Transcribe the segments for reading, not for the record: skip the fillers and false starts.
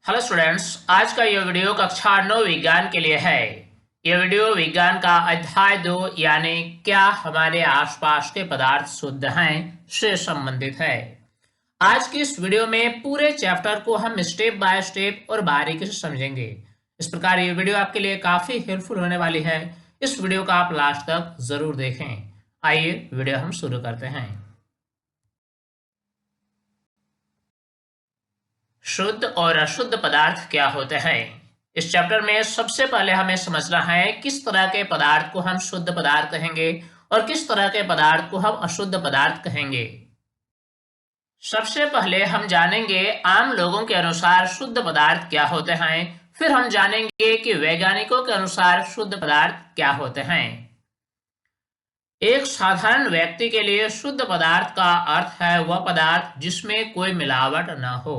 Hello students, आज का ये वीडियो कक्षा 9 विज्ञान के लिए है। ये वीडियो विज्ञान का अध्याय 2 यानी क्या हमारे आसपास के पदार्थ शुद्ध हैं से संबंधित है। आज की इस वीडियो में पूरे चैप्टर को हम स्टेप बाय स्टेप और बारीकी से समझेंगे। इस प्रकार ये वीडियो आपके लिए काफी हेल्पफुल होने वाली है। इस वीडियो को आप लास्ट तक जरूर देखें। आइए वीडियो हम शुरू करते हैं। शुद्ध और अशुद्ध पदार्थ क्या होते हैं? इस चैप्टर में सबसे पहले हमें समझना है किस तरह के पदार्थ को हम शुद्ध पदार्थ कहेंगे और किस तरह के पदार्थ को हम अशुद्ध पदार्थ कहेंगे। सबसे पहले हम जानेंगे आम लोगों के अनुसार शुद्ध पदार्थ क्या होते हैं। फिर हम जानेंगे कि वैज्ञानिकों के अनुसार शुद्ध पदार्थ क्या होते हैं। एक साधारण व्यक्ति के लिए शुद्ध पदार्थ का अर्थ है वह पदार्थ जिसमें कोई मिलावट न हो।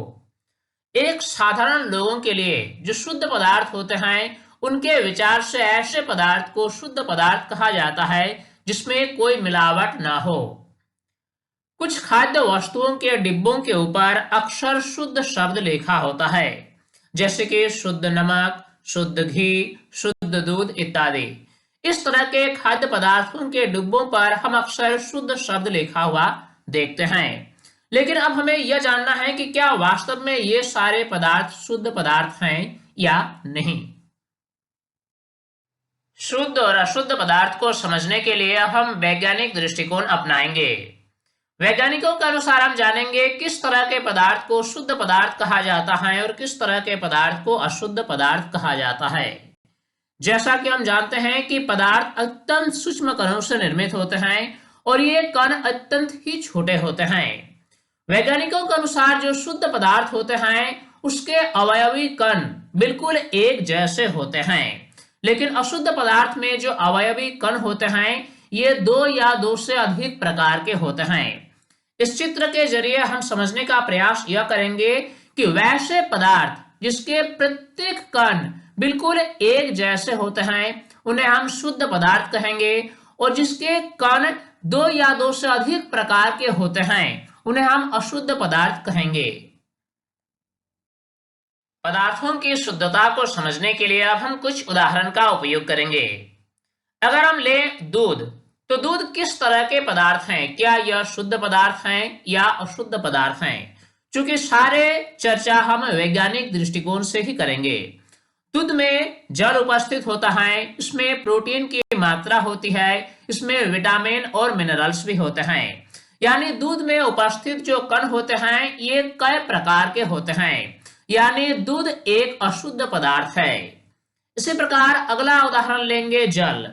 एक साधारण लोगों के लिए जो शुद्ध पदार्थ होते हैं, उनके विचार से ऐसे पदार्थ को शुद्ध पदार्थ कहा जाता है जिसमें कोई मिलावट ना हो। कुछ खाद्य वस्तुओं के डिब्बों के ऊपर अक्सर शुद्ध शब्द लिखा होता है, जैसे कि शुद्ध नमक, शुद्ध घी, शुद्ध दूध इत्यादि। इस तरह के खाद्य पदार्थों के डिब्बों पर हम अक्सर शुद्ध शब्द लिखा हुआ देखते हैं। लेकिन अब हमें यह जानना है कि क्या वास्तव में ये सारे पदार्थ शुद्ध पदार्थ हैं या नहीं। शुद्ध और अशुद्ध पदार्थ को समझने के लिए हम वैज्ञानिक दृष्टिकोण अपनाएंगे। वैज्ञानिकों के अनुसार हम जानेंगे किस तरह के पदार्थ को शुद्ध पदार्थ कहा जाता है और किस तरह के पदार्थ को अशुद्ध पदार्थ कहा जाता है। जैसा कि हम जानते हैं कि पदार्थ अत्यंत सूक्ष्म कणों से निर्मित होते हैं और ये कण अत्यंत ही छोटे होते हैं। वैज्ञानिकों के अनुसार जो शुद्ध पदार्थ होते हैं उसके अवयवी कण बिल्कुल एक जैसे होते हैं, लेकिन अशुद्ध पदार्थ में जो अवयवी कण होते हैं ये दो या दो से अधिक प्रकार के होते हैं। इस चित्र के जरिए हम समझने का प्रयास यह करेंगे कि वैसे पदार्थ जिसके प्रत्येक कण बिल्कुल एक जैसे होते हैं उन्हें हम शुद्ध पदार्थ कहेंगे, और जिसके कण दो या दो से अधिक प्रकार के होते हैं उन्हें हम अशुद्ध पदार्थ कहेंगे। पदार्थों की शुद्धता को समझने के लिए अब हम कुछ उदाहरण का उपयोग करेंगे। अगर हम लें दूध, तो दूध किस तरह के पदार्थ हैं? क्या यह शुद्ध पदार्थ हैं या अशुद्ध पदार्थ हैं? चूंकि सारे चर्चा हम वैज्ञानिक दृष्टिकोण से ही करेंगे। दूध में जल उपस्थित होता है, इसमें प्रोटीन की मात्रा होती है, इसमें विटामिन और मिनरल्स भी होते हैं। यानी दूध में उपस्थित जो कण होते हैं ये कई प्रकार के होते हैं, यानी दूध एक अशुद्ध पदार्थ है। इसी प्रकार अगला उदाहरण लेंगे जल।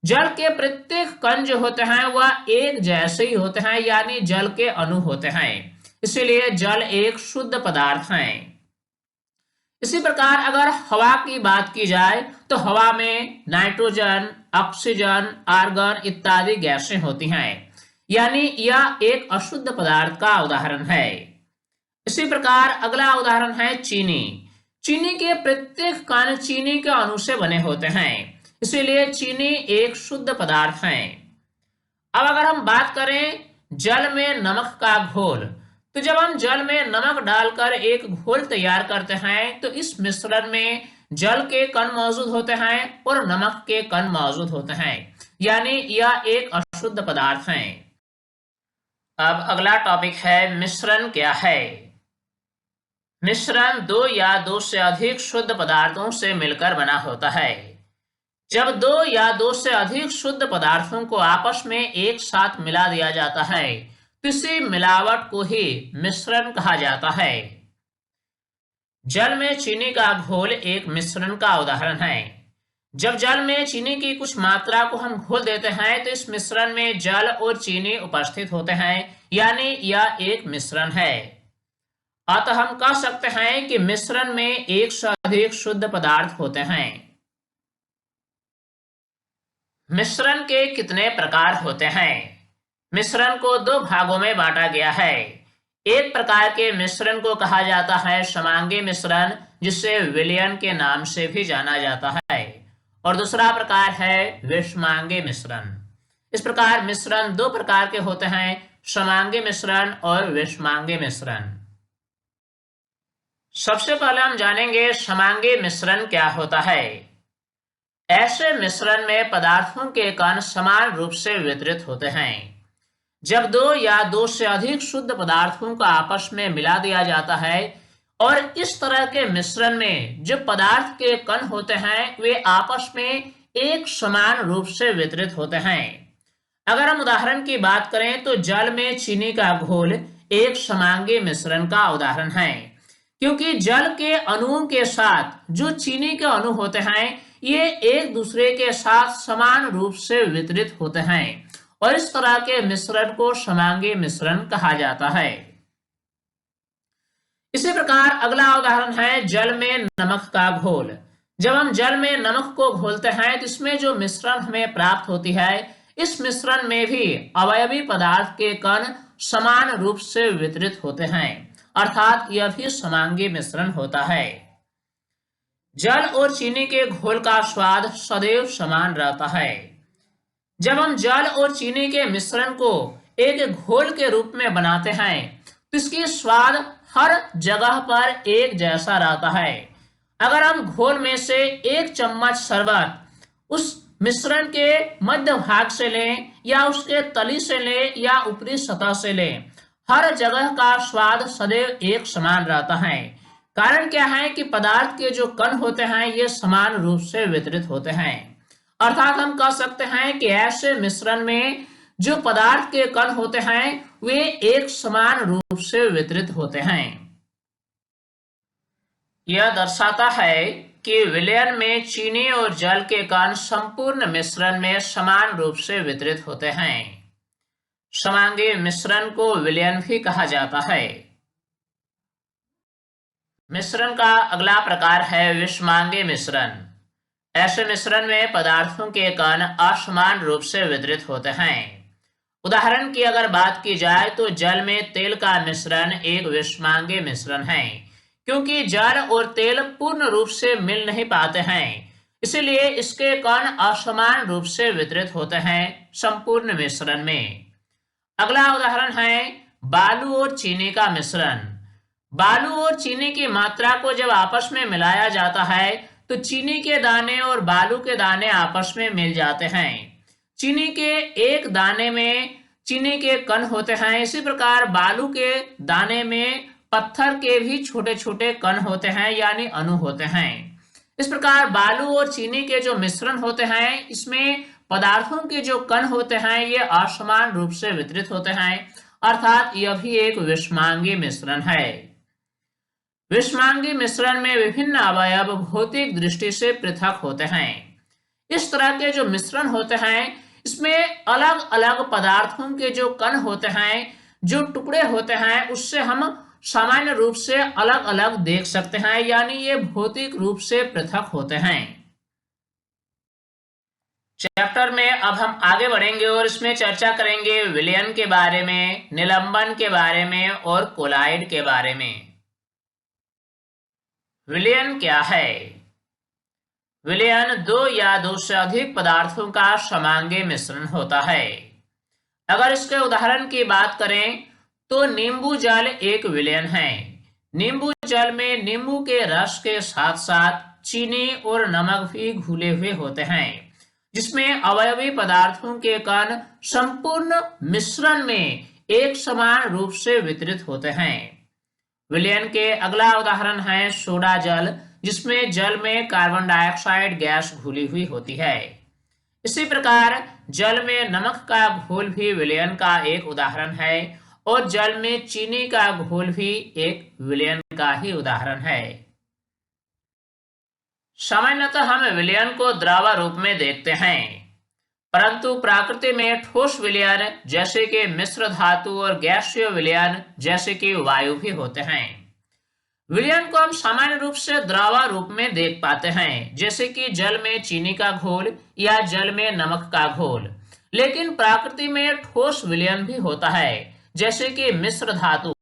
जल के प्रत्येक कण जो होते हैं वह एक जैसे ही होते हैं, यानी जल के अणु होते हैं, इसीलिए जल एक शुद्ध पदार्थ है। इसी प्रकार अगर हवा की बात की जाए तो हवा में नाइट्रोजन, ऑक्सीजन, आर्गन इत्यादि गैसें होती हैं, यानी यह एक अशुद्ध पदार्थ का उदाहरण है। इसी प्रकार अगला उदाहरण है चीनी। चीनी के प्रत्येक कण चीनी के अणु से बने होते हैं, इसीलिए चीनी एक शुद्ध पदार्थ है। अब अगर हम बात करें जल में नमक का घोल, तो जब हम जल में नमक डालकर एक घोल तैयार करते हैं तो इस मिश्रण में जल के कण मौजूद होते हैं और नमक के कण मौजूद होते हैं, यानी यह एक अशुद्ध पदार्थ है। अब अगला टॉपिक है मिश्रण क्या है। मिश्रण दो या दो से अधिक शुद्ध पदार्थों से मिलकर बना होता है। जब दो या दो से अधिक शुद्ध पदार्थों को आपस में एक साथ मिला दिया जाता है तो इसी मिलावट को ही मिश्रण कहा जाता है। जल में चीनी का घोल एक मिश्रण का उदाहरण है। जब जल में चीनी की कुछ मात्रा को हम घोल देते हैं तो इस मिश्रण में जल और चीनी उपस्थित होते हैं, यानी यह एक मिश्रण है। अतः हम कह सकते हैं कि मिश्रण में एक से अधिक शुद्ध पदार्थ होते हैं। मिश्रण के कितने प्रकार होते हैं? मिश्रण को दो भागों में बांटा गया है। एक प्रकार के मिश्रण को कहा जाता है समांगी मिश्रण, जिसे विलयन के नाम से भी जाना जाता है, और दूसरा प्रकार है विषमांगी मिश्रण। इस प्रकार मिश्रण दो प्रकार के होते हैं, समांगी मिश्रण और विषमांगी मिश्रण। सबसे पहले हम जानेंगे समांगी मिश्रण क्या होता है। ऐसे मिश्रण में पदार्थों के कण समान रूप से वितरित होते हैं। जब दो या दो से अधिक शुद्ध पदार्थों को आपस में मिला दिया जाता है और इस तरह के मिश्रण में जो पदार्थ के कण होते हैं वे आपस में एक समान रूप से वितरित होते हैं। अगर हम उदाहरण की बात करें तो जल में चीनी का घोल एक समांगी मिश्रण का उदाहरण है, क्योंकि जल के अणुओं के साथ जो चीनी के अणु होते हैं ये एक दूसरे के साथ समान रूप से वितरित होते हैं और इस तरह के मिश्रण को समांगी मिश्रण कहा जाता है। इसी प्रकार अगला उदाहरण है जल में नमक का घोल। जब हम जल में नमक को घोलते हैं तो इसमें जो मिश्रण हमें प्राप्त होती है इस मिश्रण में भी अवयवी पदार्थ के कण समान रूप से वितरित होते हैं, अर्थात यह भी समांगी मिश्रण होता है। जल और चीनी के घोल का स्वाद सदैव समान रहता है। जब हम जल और चीनी के मिश्रण को एक घोल के रूप में बनाते हैं तो इसकी स्वाद हर जगह पर एक जैसा रहता है। अगर हम घोल में से एक चम्मच शरबत उस मिश्रण के मध्य भाग से लें या उसके तली से लें या ऊपरी सतह से लें, हर जगह का स्वाद सदैव एक समान रहता है। कारण क्या है कि पदार्थ के जो कण होते हैं ये समान रूप से वितरित होते हैं, अर्थात हम कह सकते हैं कि ऐसे मिश्रण में जो पदार्थ के कण होते हैं वे एक समान रूप से वितरित होते हैं। यह दर्शाता है कि विलयन में चीनी और जल के कण संपूर्ण मिश्रण में समान रूप से वितरित होते हैं। समांगी मिश्रण को विलयन भी कहा जाता है। मिश्रण का अगला प्रकार है विषमांगी मिश्रण। ऐसे मिश्रण में पदार्थों के कण असमान रूप से वितरित होते हैं। उदाहरण की अगर बात की जाए तो जल में तेल का मिश्रण एक विषमांगी मिश्रण है, क्योंकि जल और तेल पूर्ण रूप से मिल नहीं पाते हैं, इसलिए इसके कण असमान रूप से वितरित होते हैं संपूर्ण मिश्रण में। अगला उदाहरण है बालू और चीनी का मिश्रण। बालू और चीनी की मात्रा को जब आपस में मिलाया जाता है तो चीनी के दाने और बालू के दाने आपस में मिल जाते हैं। चीनी के एक दाने में चीनी के कण होते हैं, इसी प्रकार बालू के दाने में पत्थर के भी छोटे छोटे कण होते हैं यानी अणु होते हैं। इस प्रकार बालू और चीनी के जो मिश्रण होते हैं इसमें पदार्थों के जो कण होते हैं ये असमान रूप से वितरित होते हैं, अर्थात यह भी एक विषमांगी मिश्रण है। विषमांगी मिश्रण में विभिन्न अवयव भौतिक दृष्टि से पृथक होते हैं। इस तरह के जो मिश्रण होते हैं इसमें अलग अलग पदार्थों के जो कण होते हैं, जो टुकड़े होते हैं, उससे हम सामान्य रूप से अलग अलग देख सकते हैं, यानी ये भौतिक रूप से पृथक होते हैं। चैप्टर में अब हम आगे बढ़ेंगे और इसमें चर्चा करेंगे विलयन के बारे में, निलंबन के बारे में और कोलाइड के बारे में। विलयन क्या है? विलयन दो या दो से अधिक पदार्थों का समांगी मिश्रण होता है। अगर इसके उदाहरण की बात करें तो नींबू जल एक विलयन है। नींबू जल में नींबू के रस के साथ साथ चीनी और नमक भी घुले हुए होते हैं, जिसमें अवयवी पदार्थों के कण संपूर्ण मिश्रण में एक समान रूप से वितरित होते हैं। विलयन के अगला उदाहरण है सोडा जल, जिसमें जल में कार्बन डाइऑक्साइड गैस घुली हुई होती है। इसी प्रकार जल में नमक का घोल भी विलयन का एक उदाहरण है और जल में चीनी का घोल भी एक विलयन का ही उदाहरण है। सामान्यतः हम विलयन को द्रव रूप में देखते हैं, परंतु प्रकृति में ठोस विलयन जैसे कि मिश्र धातु और गैसीय विलयन जैसे कि वायु भी होते हैं। विलयन को हम सामान्य रूप से द्रव रूप में देख पाते हैं, जैसे कि जल में चीनी का घोल या जल में नमक का घोल, लेकिन प्रकृति में ठोस विलयन भी होता है, जैसे कि मिश्र धातु।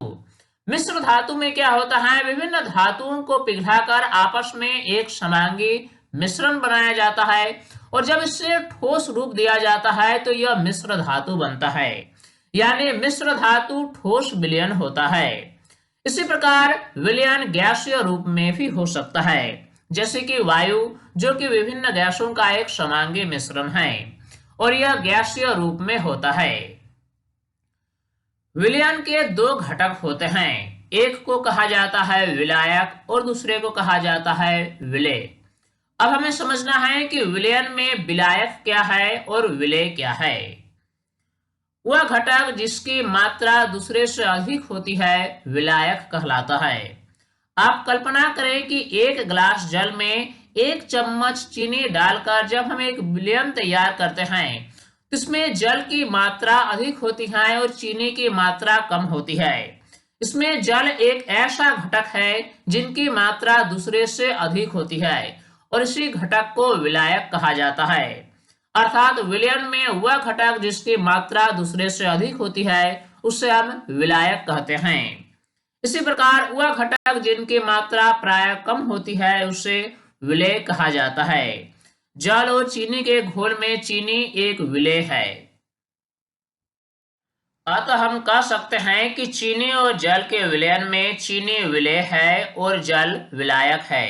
मिश्र धातु में क्या होता है, विभिन्न धातुओं को पिघलाकर आपस में एक समांगी मिश्रण बनाया जाता है और जब इसे ठोस रूप दिया जाता है तो यह मिश्र धातु बनता है, यानी मिश्र धातु ठोस विलयन होता है। इसी प्रकार विलयन गैसीय रूप में भी हो सकता है, जैसे कि वायु, जो कि विभिन्न गैसों का एक समांगी मिश्रण है और यह गैसीय रूप में होता है। विलयन के दो घटक होते हैं, एक को कहा जाता है विलायक और दूसरे को कहा जाता है विलेय। अब हमें समझना है कि विलयन में विलायक क्या है और विलेय क्या है। वह घटक जिसकी मात्रा दूसरे से अधिक होती है विलायक कहलाता है। आप कल्पना करें कि एक गिलास जल में 1 चम्मच चीनी डालकर जब हम एक विलयन तैयार करते हैं, इसमें जल की मात्रा अधिक होती है और चीनी की मात्रा कम होती है। इसमें जल एक ऐसा घटक है जिनकी मात्रा दूसरे से अधिक होती है और इसी घटक को विलायक कहा जाता है। अर्थात विलयन में वह घटक जिसकी मात्रा दूसरे से अधिक होती है उसे हम विलायक कहते हैं। इसी प्रकार वह घटक जिनकी मात्रा प्राय कम होती है उसे विलेय कहा जाता है। जल और चीनी के घोल में चीनी एक विलेय है। अतः हम कह सकते हैं कि चीनी और जल के विलयन में चीनी विलेय है और जल विलायक है।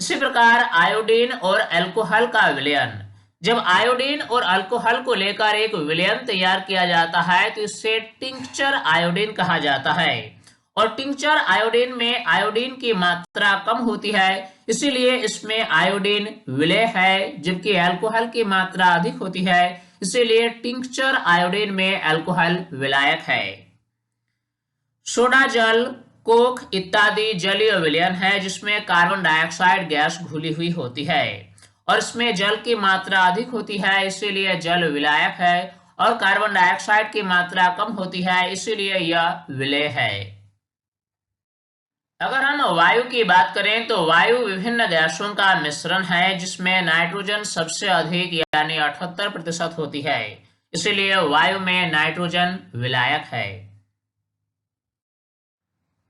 इसी प्रकार आयोडीन और अल्कोहल का विलयन, जब आयोडीन और अल्कोहल को लेकर एक विलयन तैयार किया जाता है तो इसे टिंक्चर आयोडीन कहा जाता है और टिंक्चर आयोडीन में आयोडीन की मात्रा कम होती है, इसीलिए इसमें आयोडीन विलेय है, जबकि अल्कोहल की मात्रा अधिक होती है, इसीलिए टिंक्चर आयोडीन में अल्कोहल विलायक है। सोडा जल, कोक इत्यादि जलीय विलयन है जिसमें कार्बन डाइऑक्साइड गैस घुली हुई होती है और इसमें जल की मात्रा अधिक होती है, इसीलिए जल विलायक है, और कार्बन डाइऑक्साइड की मात्रा कम होती है, इसीलिए यह विलेय है। अगर हम वायु की बात करें तो वायु विभिन्न गैसों का मिश्रण है जिसमें नाइट्रोजन सबसे अधिक यानी 78% होती है, इसीलिए वायु में नाइट्रोजन विलायक है।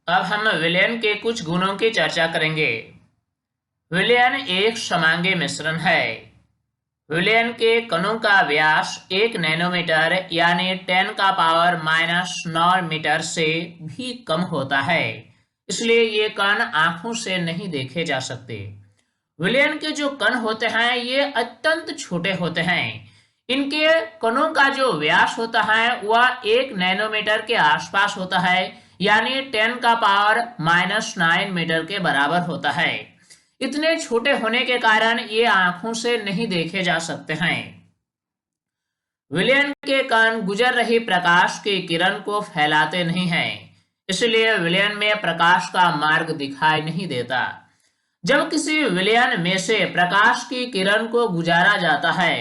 अब हम विलयन के कुछ गुणों की चर्चा करेंगे। विलयन एक समांगी मिश्रण है। विलयन के कणों का व्यास 1 नैनोमीटर यानी 10⁻⁹ मीटर से भी कम होता है, इसलिए ये कण आंखों से नहीं देखे जा सकते। विलयन के जो कण होते हैं ये अत्यंत छोटे होते हैं। इनके कणों का जो व्यास होता है वह 1 नैनोमीटर के आसपास होता है, यानी 10⁻⁹ मीटर के बराबर होता है। इतने छोटे होने के कारण ये आंखों से नहीं देखे जा सकते हैं। विलयन के कण गुजर रही प्रकाश की किरण को फैलाते नहीं हैं, इसलिए विलयन में प्रकाश का मार्ग दिखाई नहीं देता। जब किसी विलयन में से प्रकाश की किरण को गुजारा जाता है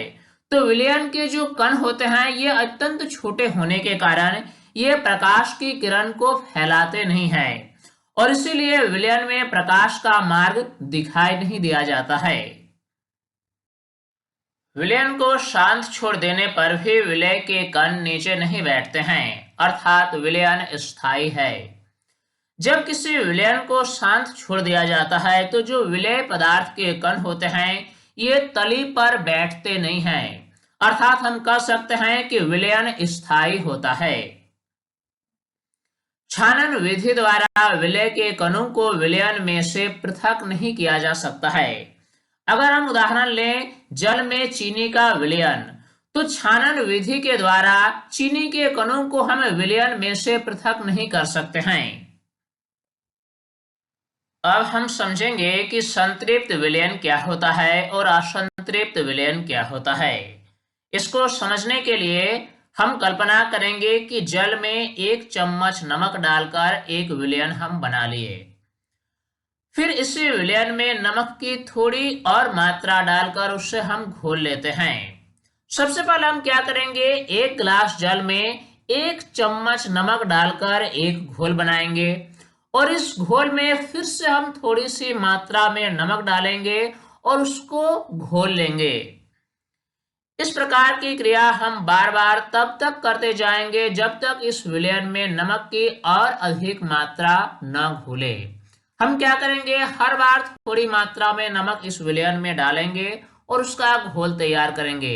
तो विलयन के जो कण होते हैं ये अत्यंत छोटे होने के कारण ये प्रकाश की किरण को फैलाते नहीं हैं और इसीलिए विलयन में प्रकाश का मार्ग दिखाई नहीं दिया जाता है। विलयन को शांत छोड़ देने पर भी विलय के कण नीचे नहीं बैठते हैं, अर्थात विलयन स्थायी है। जब किसी विलयन को शांत छोड़ दिया जाता है तो जो विलय पदार्थ के कण होते हैं ये तली पर बैठते नहीं हैं, अर्थात हम कह सकते हैं कि विलयन स्थायी होता है। छानन विधि द्वारा विलय के कणों को विलयन में से पृथक नहीं किया जा सकता है। अगर हम उदाहरण लें जल में चीनी का विलयन, तो छानन विधि के द्वारा चीनी के कणों को हम विलयन में से पृथक नहीं कर सकते हैं। अब हम समझेंगे कि संतृप्त विलयन क्या होता है और असंतृप्त विलयन क्या होता है। इसको समझने के लिए हम कल्पना करेंगे कि जल में 1 चम्मच नमक डालकर एक विलयन हम बना लिए। फिर इसी विलयन में नमक की थोड़ी और मात्रा डालकर उससे हम घोल लेते हैं। सबसे पहले हम क्या करेंगे, 1 गिलास जल में 1 चम्मच नमक डालकर एक घोल बनाएंगे और इस घोल में फिर से हम थोड़ी सी मात्रा में नमक डालेंगे और उसको घोल लेंगे। इस प्रकार की क्रिया हम बार बार तब तक करते जाएंगे जब तक इस विलयन में नमक की और अधिक मात्रा न घुले। हम क्या करेंगे, हर बार थोड़ी मात्रा में नमक इस विलयन में डालेंगे और उसका घोल तैयार करेंगे।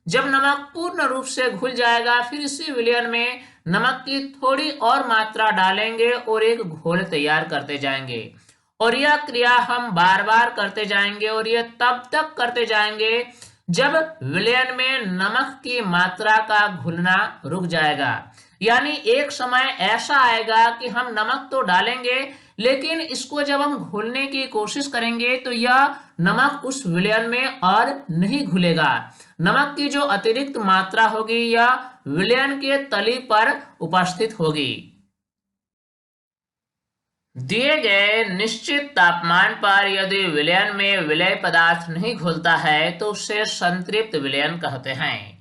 जब नमक पूर्ण रूप से घुल जाएगा फिर इसी विलयन में नमक की थोड़ी और मात्रा डालेंगे और एक घोल तैयार करते जाएंगे। और यह क्रिया हम बार बार करते जाएंगे और यह तब तक करते जाएंगे जब विलयन में नमक की मात्रा का घुलना रुक जाएगा। यानी एक समय ऐसा आएगा कि हम नमक तो डालेंगे, लेकिन इसको जब हम घोलने की कोशिश करेंगे तो यह नमक उस विलयन में और नहीं घुलेगा। नमक की जो अतिरिक्त मात्रा होगी यह विलयन के तली पर उपस्थित होगी। दिए गए निश्चित तापमान पर यदि विलयन में विलय पदार्थ नहीं घुलता है तो उसे संतृप्त विलयन कहते हैं।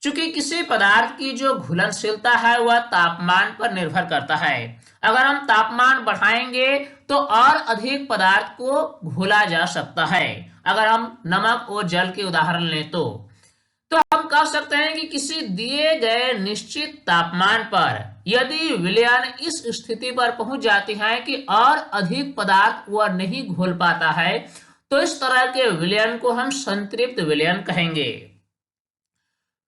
चूंकि किसी पदार्थ की जो घुलनशीलता है वह तापमान पर निर्भर करता है। अगर हम तापमान बढ़ाएंगे तो और अधिक पदार्थ को घोला जा सकता है। अगर हम नमक और जल के उदाहरण लें तो हम कह सकते हैं कि किसी दिए गए निश्चित तापमान पर यदि विलयन इस स्थिति पर पहुंच जाती है कि और अधिक पदार्थ वह नहीं घोल पाता है, तो इस तरह के विलयन को हम संतृप्त विलयन कहेंगे।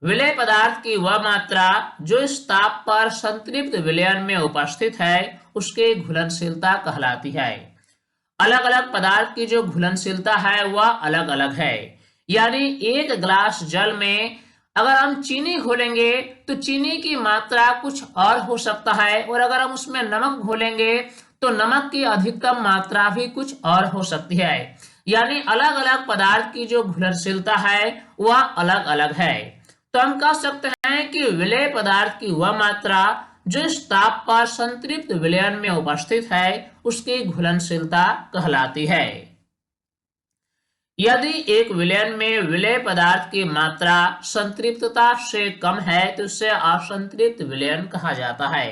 विलय पदार्थ की वह मात्रा जो इस ताप पर संतृप्त विलयन में उपस्थित है उसकी घुलनशीलता कहलाती है। अलग अलग पदार्थ की जो घुलनशीलता है वह अलग अलग है। यानी एक गिलास जल में अगर हम चीनी घोलेंगे तो चीनी की मात्रा कुछ और हो सकता है, और अगर हम उसमें नमक घोलेंगे तो नमक की अधिकतम मात्रा भी कुछ और हो सकती है। यानी अलग अलग पदार्थ की जो घुलनशीलता है वह अलग अलग है। तो हम कह सकते हैं कि विलय पदार्थ की वह मात्रा जो इस ताप पर संतृप्त विलयन में उपस्थित है उसकी घुलनशीलता कहलाती है। यदि एक विलयन में विलय पदार्थ की मात्रा संतृप्तता से कम है तो उसे असंतृप्त विलयन कहा जाता है।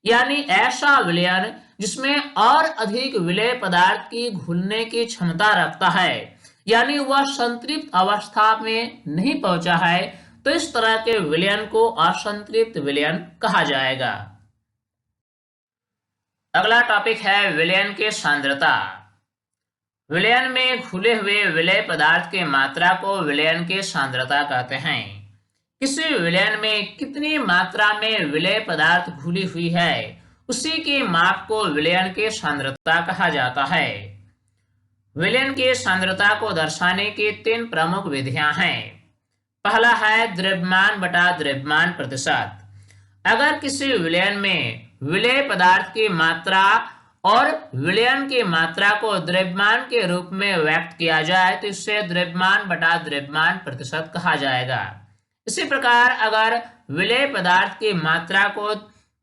यानी ऐसा विलयन जिसमें और अधिक विलय पदार्थ की घुलने की क्षमता रखता है, यानी वह संतृप्त अवस्था में नहीं पहुंचा है, तो इस तरह के विलयन को असंतृप्त विलयन कहा जाएगा। अगला टॉपिक है विलयन की सांद्रता। विलयन में घुले हुए विलय पदार्थ की मात्रा को विलयन की सांद्रता कहते हैं। किसी विलयन में कितनी मात्रा में विलय पदार्थ घुली हुई है उसी की माप को विलयन की सांद्रता कहा जाता है। विलयन की सांद्रता को दर्शाने की 3 प्रमुख विधियां हैं। पहला है द्रव्यमान बटा द्रव्यमान प्रतिशत। अगर किसी विलयन में विलय पदार्थ की मात्रा और विलयन की मात्रा को द्रव्यमान के रूप में व्यक्त किया जाए तो इससे द्रव्यमान बटा द्रव्यमान प्रतिशत कहा जाएगा। इसी प्रकार अगर विलय पदार्थ की मात्रा को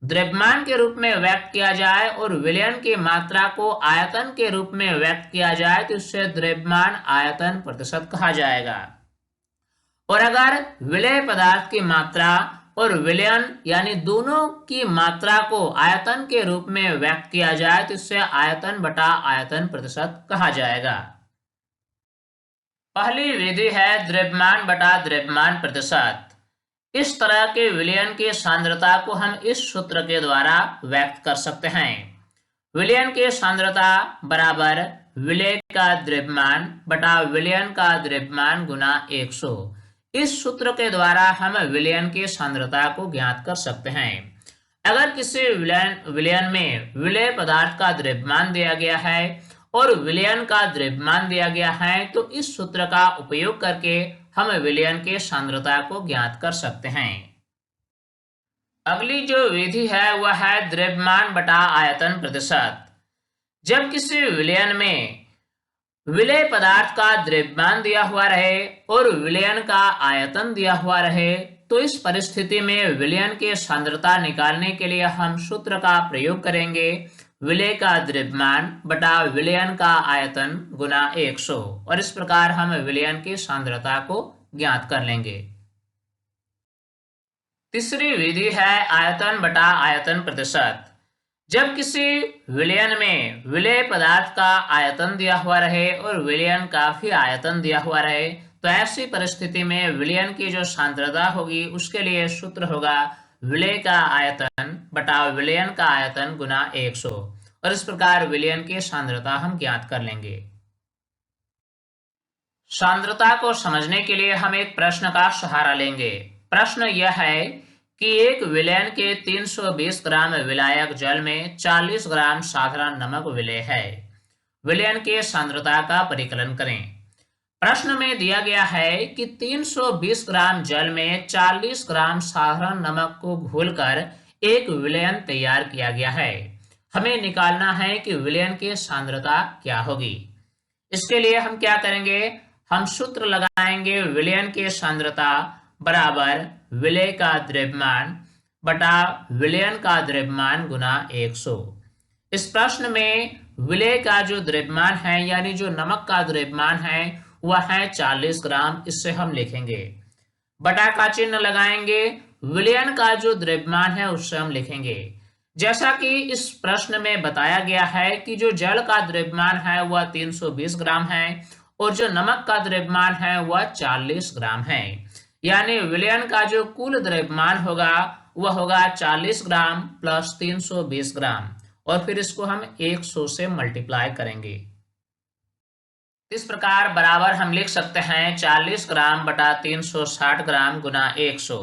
द्रव्यमान के रूप में व्यक्त किया जाए और विलयन की मात्रा को आयतन के रूप में व्यक्त किया जाए तो इससे द्रव्यमान आयतन प्रतिशत कहा जाएगा। और अगर विलय पदार्थ की मात्रा और विलयन यानी दोनों की मात्रा को आयतन के रूप में व्यक्त किया जाए तो इससे आयतन बटा आयतन प्रतिशत कहा जाएगा। पहली विधि है द्रव्यमान बटा द्रव्यमान प्रतिशत। इस तरह के विलयन की सांद्रता को हम इस सूत्र के द्वारा व्यक्त कर सकते हैं। विलयन की सांद्रता बराबर विलय का द्रव्यमान बटा विलयन का द्रव्यमान गुना 100। इस सूत्र के द्वारा हम विलयन की सांद्रता को ज्ञात कर सकते हैं। अगर किसी विलयन में विलय पदार्थ का द्रव्यमान दिया गया है और विलयन का द्रव्यमान दिया गया है तो इस सूत्र का उपयोग करके हम विलयन की सांद्रता को ज्ञात कर सकते हैं। अगली जो विधि है वह है द्रव्यमान बटा आयतन प्रतिशत। जब किसी विलयन में विलय पदार्थ का द्रव्यमान दिया हुआ रहे और विलयन का आयतन दिया हुआ रहे तो इस परिस्थिति में विलयन की सांद्रता निकालने के लिए हम सूत्र का प्रयोग करेंगे विलय का द्रव्यमान बटा विलयन का आयतन गुना 100, और इस प्रकार हम विलयन की सांद्रता को ज्ञात कर लेंगे। तीसरी विधि है आयतन बटा आयतन प्रतिशत। जब किसी विलयन में विलय पदार्थ का आयतन दिया हुआ रहे और विलयन का भी आयतन दिया हुआ रहे तो ऐसी परिस्थिति में विलयन की जो सांद्रता होगी उसके लिए सूत्र होगा विलय का आयतन बटा विलयन का आयतन गुना 100, और इस प्रकार विलयन की सांद्रता हम ज्ञात कर लेंगे। सांद्रता को समझने के लिए हम एक प्रश्न का सहारा लेंगे। प्रश्न यह है कि एक विलयन के 320 ग्राम विलायक जल में 40 ग्राम साधारण नमक विलय है। विलयन के सांद्रता का परिकलन करें। प्रश्न में दिया गया है कि 320 ग्राम जल में 40 ग्राम साधारण नमक को घोलकर एक विलयन तैयार किया गया है। हमें निकालना है कि विलयन की सांद्रता क्या होगी। इसके लिए हम क्या करेंगे, हम सूत्र लगाएंगे विलयन की सांद्रता बराबर विलय का द्रव्यमान बटा विलयन का द्रव्यमान गुना 100। इस प्रश्न में विलय का जो द्रव्यमान है यानी जो नमक का द्रव्यमान है वह है 40 ग्राम। इससे हम लिखेंगे बटा का चिन्ह लगाएंगे, विलयन का जो द्रव्यमान है उससे हम लिखेंगे। जैसा कि इस प्रश्न में बताया गया है कि जो जल का द्रव्यमान है वह 320 ग्राम है और जो नमक का द्रव्यमान है वह 40 ग्राम है, यानी विलयन का जो कुल द्रव्यमान होगा वह होगा 40 ग्राम प्लस 320 ग्राम और फिर इसको हम 100 से मल्टीप्लाई करेंगे। इस प्रकार बराबर हम लिख सकते हैं 40 ग्राम बटा 360 ग्राम गुना 100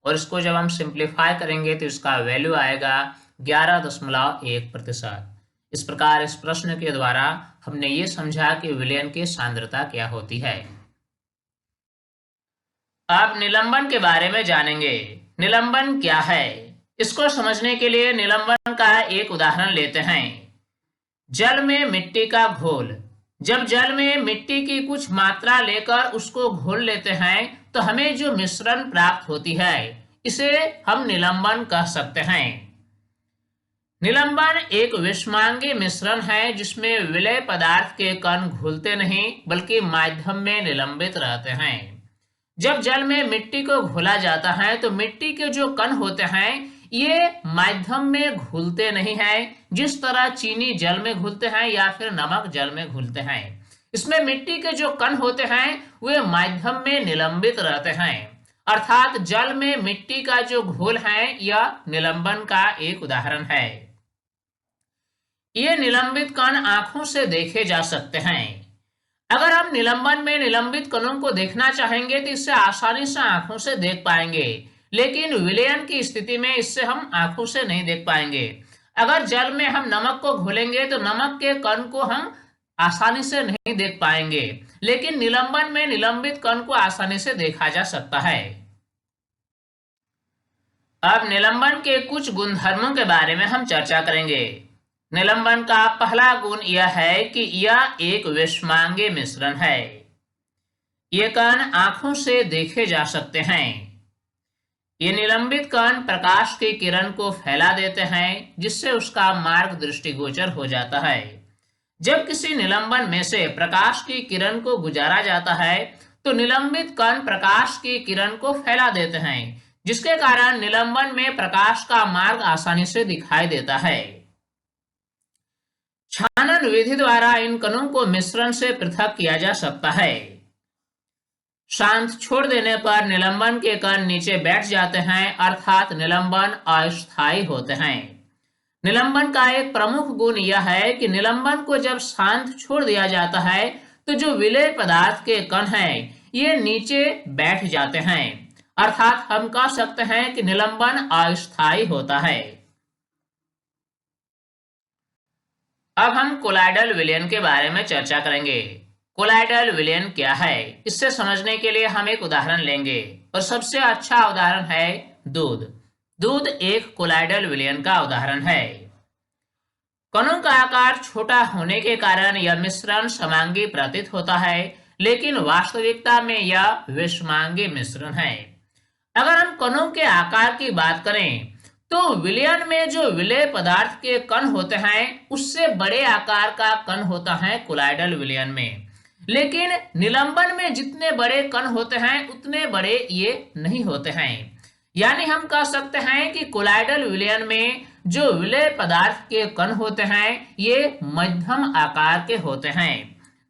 और इसको जब हम सिंप्लीफाई करेंगे तो इसका वैल्यू आएगा 11.1%। इस प्रकार इस प्रश्न के द्वारा हमने ये समझा कि विलयन की सांद्रता क्या होती है। अब निलंबन के बारे में जानेंगे। निलंबन क्या है, इसको समझने के लिए निलंबन का एक उदाहरण लेते हैं। जल में मिट्टी का घोल। जब जल में मिट्टी की कुछ मात्रा लेकर उसको घोल लेते हैं तो हमें जो मिश्रण प्राप्त होती है इसे हम निलंबन कह सकते हैं। निलंबन एक विषमांगी मिश्रण है जिसमें विलय पदार्थ के कण घुलते नहीं बल्कि माध्यम में निलंबित रहते हैं। जब जल में मिट्टी को घोला जाता है तो मिट्टी के जो कण होते हैं ये माध्यम में घुलते नहीं है, जिस तरह चीनी जल में घुलते हैं या फिर नमक जल में घुलते हैं। इसमें मिट्टी के जो कण होते हैं वे माध्यम में निलंबित रहते हैं, अर्थात जल में मिट्टी का जो घोल है यह निलंबन का एक उदाहरण है। ये निलंबित कण आंखों से देखे जा सकते हैं। अगर हम निलंबन में निलंबित कणों को देखना चाहेंगे तो इससे आसानी से आंखों से देख पाएंगे, लेकिन विलयन की स्थिति में इससे हम आंखों से नहीं देख पाएंगे। अगर जल में हम नमक को घोलेंगे तो नमक के कण को हम आसानी से नहीं देख पाएंगे, लेकिन निलंबन में निलंबित कण को आसानी से देखा जा सकता है। अब निलंबन के कुछ गुणधर्मों के बारे में हम चर्चा करेंगे। निलंबन का पहला गुण यह है कि यह एक विषमांगी मिश्रण है। ये कण आंखों से देखे जा सकते हैं। ये निलंबित कण प्रकाश की किरण को फैला देते हैं जिससे उसका मार्ग दृष्टिगोचर हो जाता है। जब किसी निलंबन में से प्रकाश की किरण को गुजारा जाता है तो निलंबित कण प्रकाश की किरण को फैला देते हैं, जिसके कारण निलंबन में प्रकाश का मार्ग आसानी से दिखाई देता है। छानन विधि द्वारा इन कणों को मिश्रण से पृथक किया जा सकता है। शांत छोड़ देने पर निलंबन के कण नीचे बैठ जाते हैं, अर्थात निलंबन अस्थायी होते हैं। निलंबन का एक प्रमुख गुण यह है कि निलंबन को जब शांत छोड़ दिया जाता है तो जो विलय पदार्थ के कण हैं ये नीचे बैठ जाते हैं, अर्थात हम कह सकते हैं कि निलंबन अस्थायी होता है। अब हम कोलाइडल विलयन के बारे में चर्चा करेंगे। कोलाइडल विलयन क्या है, इससे समझने के लिए हम एक उदाहरण लेंगे और सबसे अच्छा उदाहरण है दूध। दूध एक कोलाइडल विलयन का उदाहरण है। कणों का आकार छोटा होने के कारण यह मिश्रण समांगी प्रतीत होता है, लेकिन वास्तविकता में यह विषमांगी मिश्रण है। अगर हम कणों के आकार की बात करें तो विलयन में जो विलय पदार्थ के कण होते हैं उससे बड़े आकार का कण होता है कोलाइडल विलयन में, लेकिन निलंबन में जितने बड़े कण होते हैं उतने बड़े ये नहीं होते हैं। यानी हम कह सकते हैं कि कोलाइडल विलयन में जो विलय पदार्थ के कण होते हैं ये मध्यम आकार के होते हैं,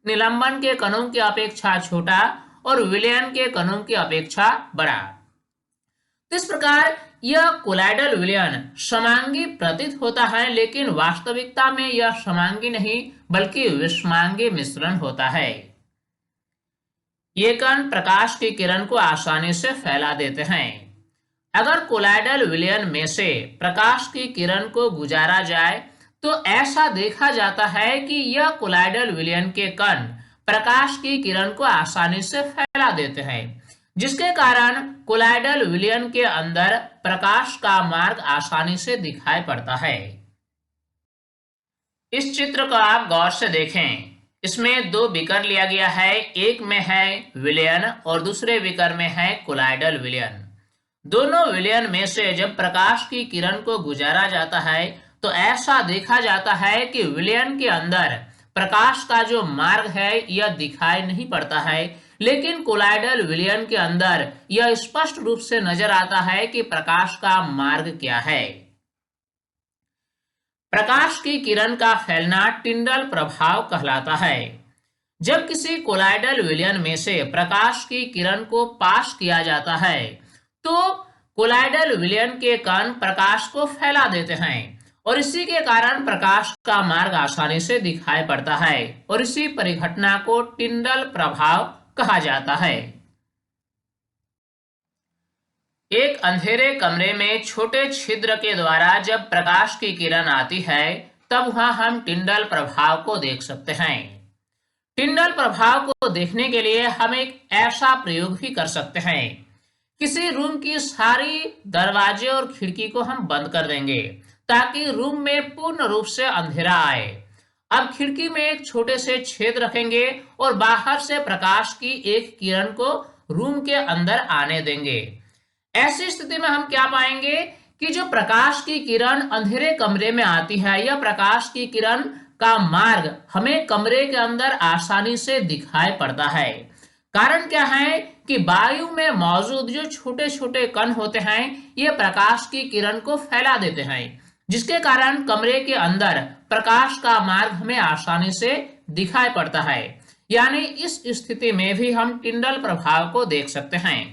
निलंबन के कणों की अपेक्षा छोटा और विलयन के कणों की अपेक्षा बड़ा। इस प्रकार यह कोलाइडल विलयन समांगी प्रतीत होता है, लेकिन वास्तविकता में यह समांगी नहीं बल्कि विषमांगी मिश्रण होता है। ये कण प्रकाश की किरण को आसानी से फैला देते हैं। अगर कोलाइडल विलयन में से प्रकाश की किरण को गुजारा जाए तो ऐसा देखा जाता है कि यह कोलाइडल विलयन के कण प्रकाश की किरण को आसानी से फैला देते हैं, जिसके कारण कोलाइडल विलयन के अंदर प्रकाश का मार्ग आसानी से दिखाई पड़ता है। इस चित्र को आप गौर से देखें। इसमें दो बीकर लिया गया है, एक में है विलयन और दूसरे बीकर में है कोलाइडल विलयन। दोनों विलयन में से जब प्रकाश की किरण को गुजारा जाता है तो ऐसा देखा जाता है कि विलयन के अंदर प्रकाश का जो मार्ग है यह दिखाई नहीं पड़ता है, लेकिन कोलाइडल विलयन के अंदर यह स्पष्ट रूप से नजर आता है कि प्रकाश का मार्ग क्या है। प्रकाश की किरण का फैलना टिंडल प्रभाव कहलाता है। जब किसी कोलाइडल विलयन में से प्रकाश की किरण को पास किया जाता है तो कोलाइडल विलयन के कण प्रकाश को फैला देते हैं और इसी के कारण प्रकाश का मार्ग आसानी से दिखाई पड़ता है और इसी परिघटना को टिंडल प्रभाव कहा जाता है। एक अंधेरे कमरे में छोटे छिद्र के द्वारा जब प्रकाश की किरण आती है तब वहां हम टिंडल प्रभाव को देख सकते हैं। टिंडल प्रभाव को देखने के लिए हम एक ऐसा प्रयोग भी कर सकते हैं। किसी रूम की सारी दरवाजे और खिड़की को हम बंद कर देंगे ताकि रूम में पूर्ण रूप से अंधेरा आए। अब खिड़की में एक छोटे से छेद रखेंगे और बाहर से प्रकाश की एक किरण को रूम के अंदर आने देंगे। ऐसी स्थिति में हम क्या पाएंगे कि जो प्रकाश की किरण अंधेरे कमरे में आती है, यह प्रकाश की किरण का मार्ग हमें कमरे के अंदर आसानी से दिखाई पड़ता है। कारण क्या है कि वायु में मौजूद जो छोटे छोटे कण होते हैं ये प्रकाश की किरण को फैला देते हैं, जिसके कारण कमरे के अंदर प्रकाश का मार्ग हमें आसानी से दिखाई पड़ता है। यानी इस स्थिति में भी हम टिंडल प्रभाव को देख सकते हैं।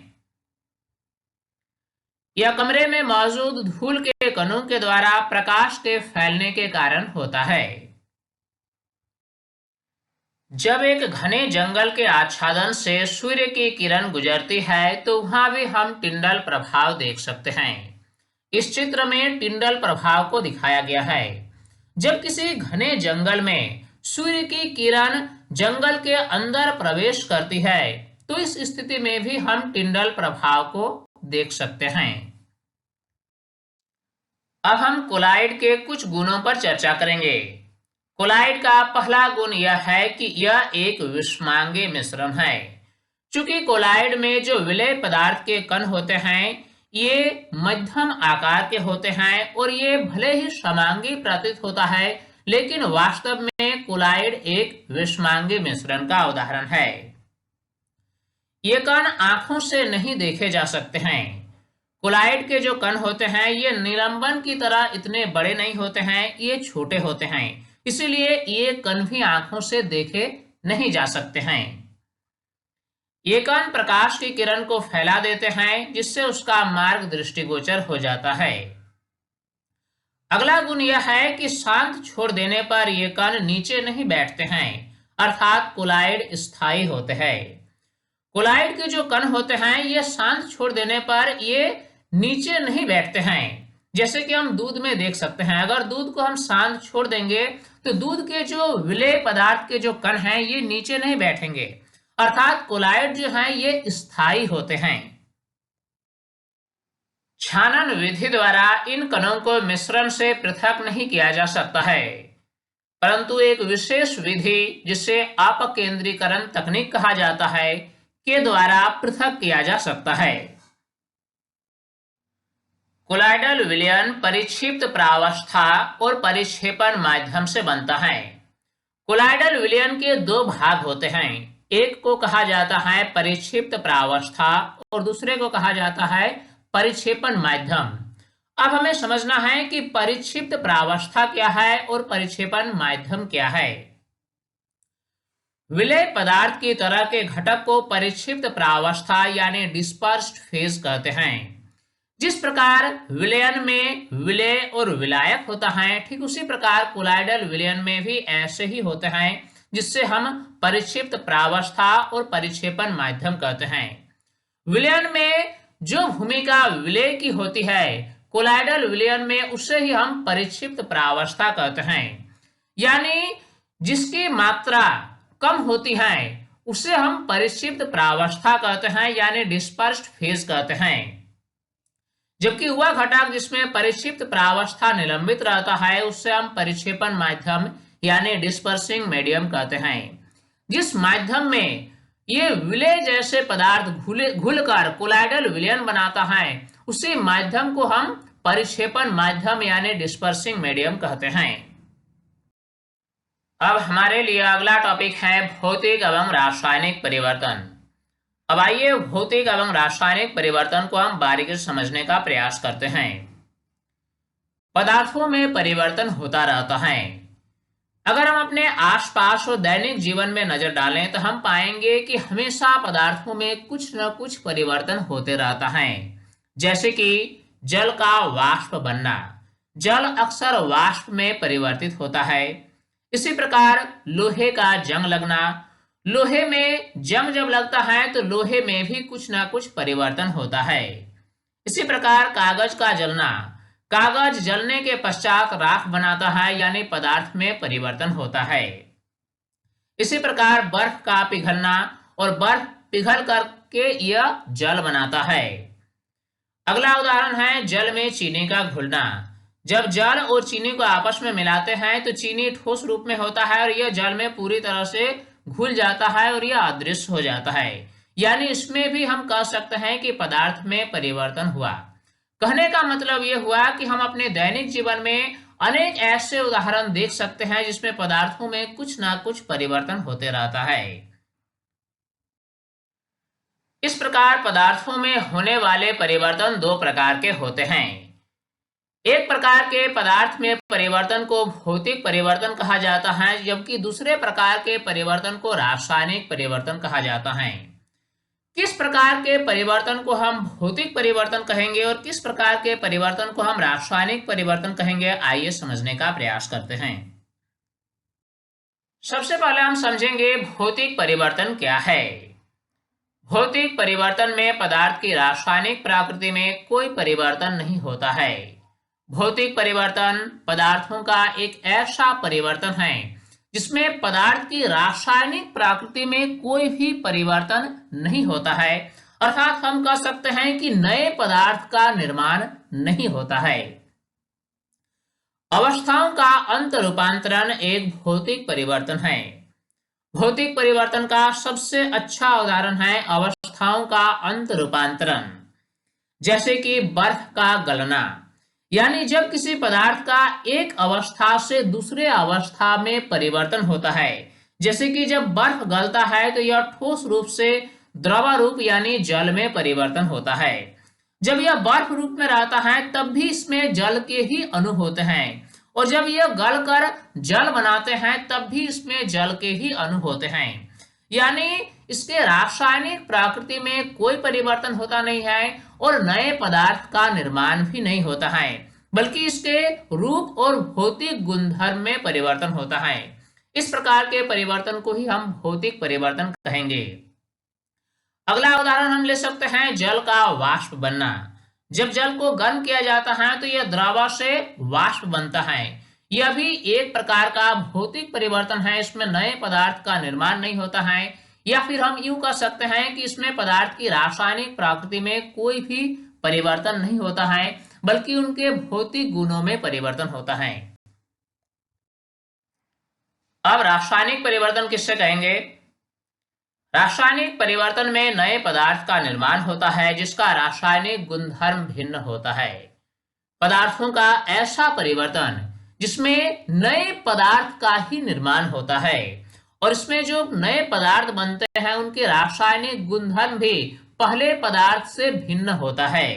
यह कमरे में मौजूद धूल के कणों के द्वारा प्रकाश के फैलने के कारण होता है। जब एक घने जंगल के आच्छादन से सूर्य की किरण गुजरती है तो वहां भी हम टिंडल प्रभाव देख सकते हैं। इस चित्र में टिंडल प्रभाव को दिखाया गया है। जब किसी घने जंगल में सूर्य की किरण जंगल के अंदर प्रवेश करती है तो इस स्थिति में भी हम टिंडल प्रभाव को देख सकते हैं। अब हम कोलाइड के कुछ गुणों पर चर्चा करेंगे। कोलाइड का पहला गुण यह है कि यह एक विषमांगी मिश्रण है। चूंकि कोलाइड में जो विलेय पदार्थ के कण होते हैं ये मध्यम आकार के होते हैं और ये भले ही समांगी प्रतीत होता है, लेकिन वास्तव में कोलाइड एक विषमांगी मिश्रण का उदाहरण है। ये कण आंखों से नहीं देखे जा सकते हैं। कोलाइड के जो कण होते हैं ये निलंबन की तरह इतने बड़े नहीं होते हैं, ये छोटे होते हैं, इसीलिए ये कण भी आंखों से देखे नहीं जा सकते हैं। ये कण प्रकाश की किरण को फैला देते हैं जिससे उसका मार्ग दृष्टिगोचर हो जाता है। अगला गुण यह है कि शांत छोड़ देने पर ये कण नीचे नहीं बैठते हैं, अर्थात कोलाइड स्थायी होते हैं। कोलाइड के जो कण होते हैं ये शांत छोड़ देने पर ये नीचे नहीं बैठते हैं। जैसे कि हम दूध में देख सकते हैं, अगर दूध को हम शांत छोड़ देंगे तो दूध के जो विलेय पदार्थ के जो कण हैं ये नीचे नहीं बैठेंगे, अर्थात कोलाइड जो हैं ये स्थायी होते हैं। छानन विधि द्वारा इन कणों को मिश्रण से पृथक नहीं किया जा सकता है, परंतु एक विशेष विधि जिसे अपकेंद्रीकरण तकनीक कहा जाता है के द्वारा पृथक किया जा सकता है। कोलाइडल विलयन परिक्षिप्त प्रावस्था और परिक्षेपण माध्यम से बनता है। कोलाइडल विलयन के दो भाग होते हैं, एक को कहा जाता है परिक्षिप्त प्रावस्था और दूसरे को कहा जाता है परिक्षेपण माध्यम। अब हमें समझना है कि परिक्षिप्त प्रावस्था क्या है और परिक्षेपण माध्यम क्या है। विलेय पदार्थ की तरह के घटक को परिक्षिप्त प्रावस्था यानी डिस्पर्स्ड फेज कहते हैं। जिस प्रकार विलयन में विलेय और विलायक होता है, ठीक उसी प्रकार कोलाइडल विलयन में भी ऐसे ही होते हैं, जिससे हम परिक्षिप्त प्रावस्था और परिक्षेपण माध्यम कहते हैं। विलयन में जो भूमिका विलय की होती है कोलाइडल विलयन में, उससे ही हम परिक्षिप्त प्रावस्था कहते हैं। यानी जिसकी मात्रा कम होती है उसे हम परिक्षिप्त प्रावस्था कहते हैं, यानी डिस्पर्स्ड फेज कहते हैं। जबकि वह घटक जिसमें परिक्षिप्त प्रावस्था निलंबित रहता है उससे हम परिक्षेपण माध्यम यानी डिस्पर्सिंग मीडियम कहते हैं। जिस माध्यम में ये विलय जैसे पदार्थ घुलकर कोलाइडल विलयन बनाता है उसी माध्यम को हम परिक्षेपण माध्यम यानी डिस्पर्सिंग मीडियम कहते हैं। अब हमारे लिए अगला टॉपिक है भौतिक एवं रासायनिक परिवर्तन। अब आइए भौतिक एवं रासायनिक परिवर्तन को हम बारीकी से समझने का प्रयास करते हैं। पदार्थों में परिवर्तन होता रहता है। अगर हम अपने आसपास और दैनिक जीवन में नजर डालें तो हम पाएंगे कि हमेशा पदार्थों में कुछ न कुछ परिवर्तन होते रहता है। जैसे कि जल का वाष्प बनना, जल अक्सर वाष्प में परिवर्तित होता है। इसी प्रकार लोहे का जंग लगना, लोहे में जंग जब लगता है तो लोहे में भी कुछ ना कुछ परिवर्तन होता है। इसी प्रकार कागज का जलना, कागज जलने के पश्चात राख बनाता है यानी पदार्थ में परिवर्तन होता है। इसी प्रकार बर्फ का पिघलना, और बर्फ पिघल करके यह जल बनाता है। अगला उदाहरण है जल में चीनी का घुलना। जब जल और चीनी को आपस में मिलाते हैं तो चीनी ठोस रूप में होता है और यह जल में पूरी तरह से घुल जाता है और यह अदृश्य हो जाता है। यानी इसमें भी हम कह सकते हैं कि पदार्थ में परिवर्तन हुआ। कहने का मतलब यह हुआ कि हम अपने दैनिक जीवन में अनेक ऐसे उदाहरण देख सकते हैं जिसमें पदार्थों में कुछ ना कुछ परिवर्तन होते रहता है। इस प्रकार पदार्थों में होने वाले परिवर्तन दो प्रकार के होते हैं। एक प्रकार के पदार्थ में परिवर्तन को भौतिक परिवर्तन कहा जाता है, जबकि दूसरे प्रकार के परिवर्तन को रासायनिक परिवर्तन कहा जाता है। किस प्रकार के परिवर्तन को हम भौतिक परिवर्तन कहेंगे और किस प्रकार के परिवर्तन को हम रासायनिक परिवर्तन कहेंगे, आइए समझने का प्रयास करते हैं। सबसे पहले हम समझेंगे भौतिक परिवर्तन क्या है। भौतिक परिवर्तन में पदार्थ की रासायनिक प्रकृति में कोई परिवर्तन नहीं होता है। भौतिक परिवर्तन पदार्थों का एक ऐसा परिवर्तन है जिसमें पदार्थ की रासायनिक प्रकृति में कोई भी परिवर्तन नहीं होता है, अर्थात हम कह सकते हैं कि नए पदार्थ का निर्माण नहीं होता है। अवस्थाओं का अंत रूपांतरण एक भौतिक परिवर्तन है। भौतिक परिवर्तन का सबसे अच्छा उदाहरण है अवस्थाओं का अंत रूपांतरण। जैसे कि बर्फ का गलना, यानी जब किसी पदार्थ का एक अवस्था से दूसरे अवस्था में परिवर्तन होता है। जैसे कि जब बर्फ गलता है तो यह ठोस रूप से द्रव रूप यानी जल में परिवर्तन होता है। जब यह बर्फ रूप में रहता है तब भी इसमें जल के ही अणु होते हैं, और जब यह गलकर जल बनाते हैं तब भी इसमें जल के ही अणु होते हैं। यानी इसके रासायनिक प्रकृति में कोई परिवर्तन होता नहीं है और नए पदार्थ का निर्माण भी नहीं होता है, बल्कि इसके रूप और भौतिक गुणधर्म में परिवर्तन होता है। इस प्रकार के परिवर्तन को ही हम भौतिक परिवर्तन कहेंगे। अगला उदाहरण हम ले सकते हैं जल का वाष्प बनना। जब जल को गर्म किया जाता है तो यह द्रव से वाष्प बनता है। यह भी एक प्रकार का भौतिक परिवर्तन है। इसमें नए पदार्थ का निर्माण नहीं होता है, या फिर हम यूं कह सकते हैं कि इसमें पदार्थ की रासायनिक प्रकृति में कोई भी परिवर्तन नहीं होता है, बल्कि उनके भौतिक गुणों में परिवर्तन होता है। अब रासायनिक परिवर्तन किससे कहेंगे? रासायनिक परिवर्तन में नए पदार्थ का निर्माण होता है जिसका रासायनिक गुणधर्म भिन्न होता है। पदार्थों का ऐसा परिवर्तन जिसमें नए पदार्थ का ही निर्माण होता है, और इसमें जो नए पदार्थ बनते हैं उनके रासायनिक गुणधर्म भी पहले पदार्थ से भिन्न होता है।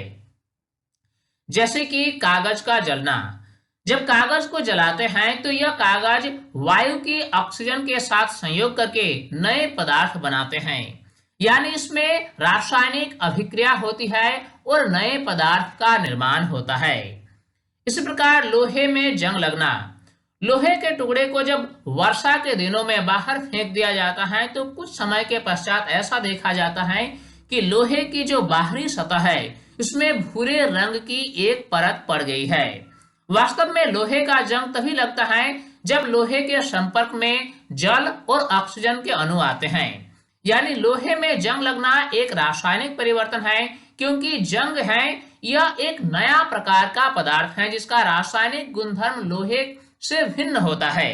जैसे कि कागज का जलना। जब कागज को जलाते हैं तो यह कागज वायु की ऑक्सीजन के साथ संयोग करके नए पदार्थ बनाते हैं, यानी इसमें रासायनिक अभिक्रिया होती है और नए पदार्थ का निर्माण होता है। इसी प्रकार लोहे में जंग लगना। लोहे के टुकड़े को जब वर्षा के दिनों में बाहर फेंक दिया जाता है तो कुछ समय के पश्चात ऐसा देखा जाता है कि लोहे की जो बाहरी सतह है इसमें भूरे रंग की एक परत पड़ गई है। वास्तव में लोहे का जंग तभी लगता है जब लोहे के संपर्क में जल और ऑक्सीजन के अणु आते हैं। यानी लोहे में जंग लगना एक रासायनिक परिवर्तन है, क्योंकि जंग है यह एक नया प्रकार का पदार्थ है जिसका रासायनिक गुणधर्म लोहे से भिन्न होता है।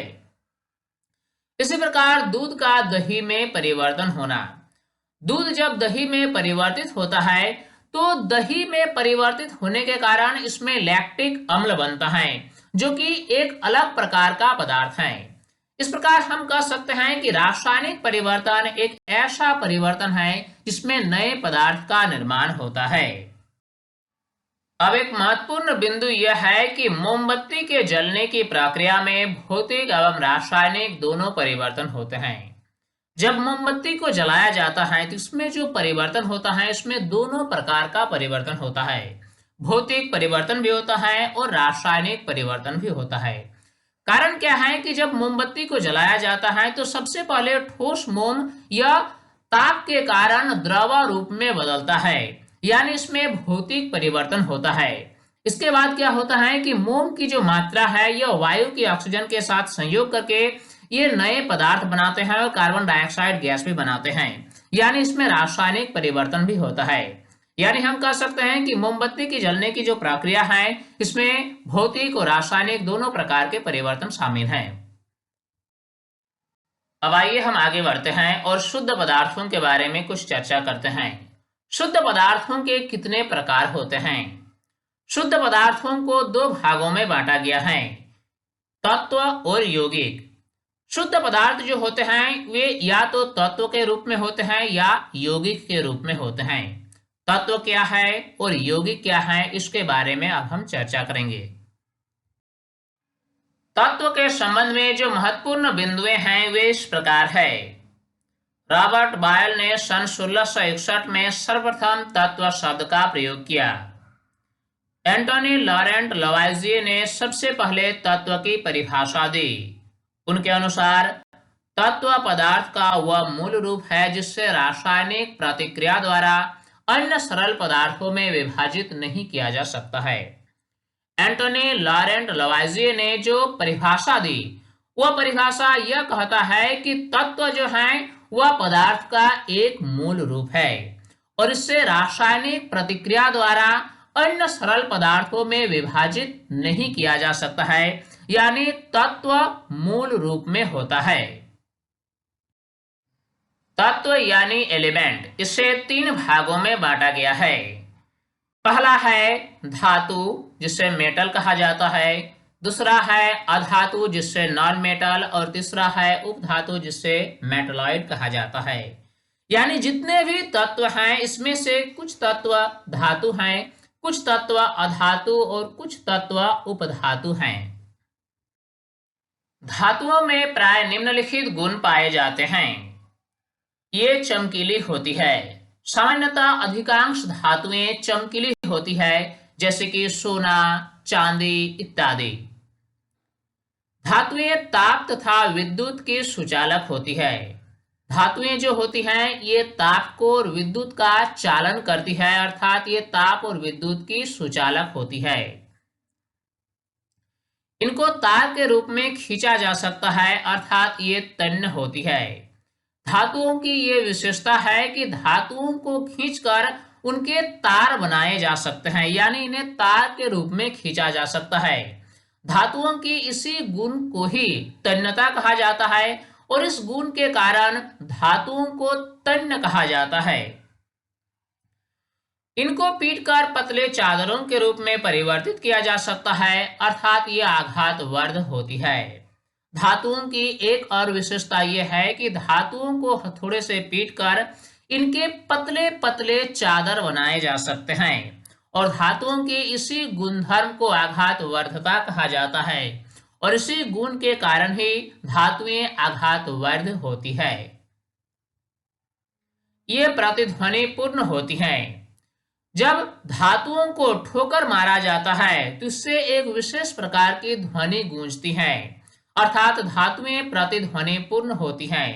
इसी प्रकार दूध का दही में परिवर्तन होना। दूध जब दही में परिवर्तित होता है तो दही में परिवर्तित होने के कारण इसमें लैक्टिक अम्ल बनता है, जो कि एक अलग प्रकार का पदार्थ है। इस प्रकार हम कह सकते हैं कि रासायनिक परिवर्तन एक ऐसा परिवर्तन है जिसमें नए पदार्थ का निर्माण होता है। अब एक महत्वपूर्ण बिंदु यह है कि मोमबत्ती के जलने की प्रक्रिया में भौतिक एवं रासायनिक दोनों परिवर्तन होते हैं। जब मोमबत्ती को जलाया जाता है तो इसमें जो परिवर्तन होता है इसमें दोनों प्रकार का परिवर्तन होता है। भौतिक परिवर्तन भी होता है और रासायनिक परिवर्तन भी होता है। कारण क्या है कि जब मोमबत्ती को जलाया जाता है तो सबसे पहले ठोस मोम या ताप के कारण द्रव रूप में बदलता है, यानी इसमें भौतिक परिवर्तन होता है। इसके बाद क्या होता है कि मोम की जो मात्रा है यह वायु की ऑक्सीजन के साथ संयोग करके ये नए पदार्थ बनाते हैं और कार्बन डाइऑक्साइड गैस भी बनाते हैं, यानी इसमें रासायनिक परिवर्तन भी होता है। यानी हम कह सकते हैं कि मोमबत्ती की जलने की जो प्रक्रिया है इसमें भौतिक और रासायनिक दोनों प्रकार के परिवर्तन शामिल हैं। अब आइए हम आगे बढ़ते हैं और शुद्ध पदार्थों के बारे में कुछ चर्चा करते हैं। शुद्ध पदार्थों के कितने प्रकार होते हैं? शुद्ध पदार्थों को दो भागों में बांटा गया है, तत्व और यौगिक। शुद्ध पदार्थ जो होते हैं वे या तो तत्व के रूप में होते हैं या यौगिक के रूप में होते हैं। तत्व क्या है और यौगिक क्या है इसके बारे में अब हम चर्चा करेंगे। तत्व के संबंध में जो महत्वपूर्ण बिंदुएं हैं वे इस प्रकार है। रॉबर्ट बॉयल ने सन 1661 में सर्वप्रथम तत्व शब्द का प्रयोग किया। एंटोनी लॉरेंट लवाइजिए ने सबसे पहले तत्व की परिभाषा दी। उनके अनुसार तत्व पदार्थ का वह मूल रूप है जिससे रासायनिक प्रतिक्रिया द्वारा अन्य सरल पदार्थों में विभाजित नहीं किया जा सकता है। एंटोनी लॉरेंट लवाइजिए ने जो परिभाषा दी वह परिभाषा यह कहता है कि तत्व जो है वह पदार्थ का एक मूल रूप है और इससे रासायनिक प्रतिक्रिया द्वारा अन्य सरल पदार्थों में विभाजित नहीं किया जा सकता है, यानी तत्व मूल रूप में होता है। तत्व यानी एलिमेंट, इसे तीन भागों में बांटा गया है। पहला है धातु जिसे मेटल कहा जाता है, दूसरा है अधातु जिससे नॉन मेटल और तीसरा है उपधातु जिससे मेटलॉइड कहा जाता है। यानी जितने भी तत्व हैं इसमें से कुछ तत्व धातु हैं, कुछ तत्व अधातु और कुछ तत्व उपधातु हैं। धातुओं में प्राय निम्नलिखित गुण पाए जाते हैं। ये चमकीली होती है। सामान्यतः अधिकांश धातुएं चमकीली होती है, जैसे कि सोना, चांदी इत्यादि। धातुएं ताप तथा विद्युत की सुचालक होती है। धातुएं जो होती हैं ये ताप को और विद्युत का चालन करती है, अर्थात ये ताप और विद्युत की सुचालक होती है। इनको तार के रूप में खींचा जा सकता है, अर्थात ये तन्य होती है। धातुओं की ये विशेषता है कि धातुओं को खींचकर उनके तार बनाए जा सकते हैं, यानी इन्हें तार के रूप में खींचा जा सकता है। धातुओं की इसी गुण को ही तन्यता कहा जाता है और इस गुण के कारण धातुओं को तन्य कहा जाता है। इनको पीटकर पतले चादरों के रूप में परिवर्तित किया जा सकता है, अर्थात ये आघातवर्ध होती है। धातुओं की एक और विशेषता यह है कि धातुओं को हथौड़े से पीटकर इनके पतले पतले चादर बनाए जा सकते हैं और धातुओं के इसी गुणधर्म को आघातवर्धता कहा जाता है और इसी गुण के कारण ही धातुएं आघातवर्ध होती है। ये प्रतिध्वनि पूर्ण होती हैं। जब धातुओं को ठोकर मारा जाता है तो इससे एक विशेष प्रकार की ध्वनि गूंजती है, अर्थात धातुएं प्रतिध्वनि पूर्ण होती हैं।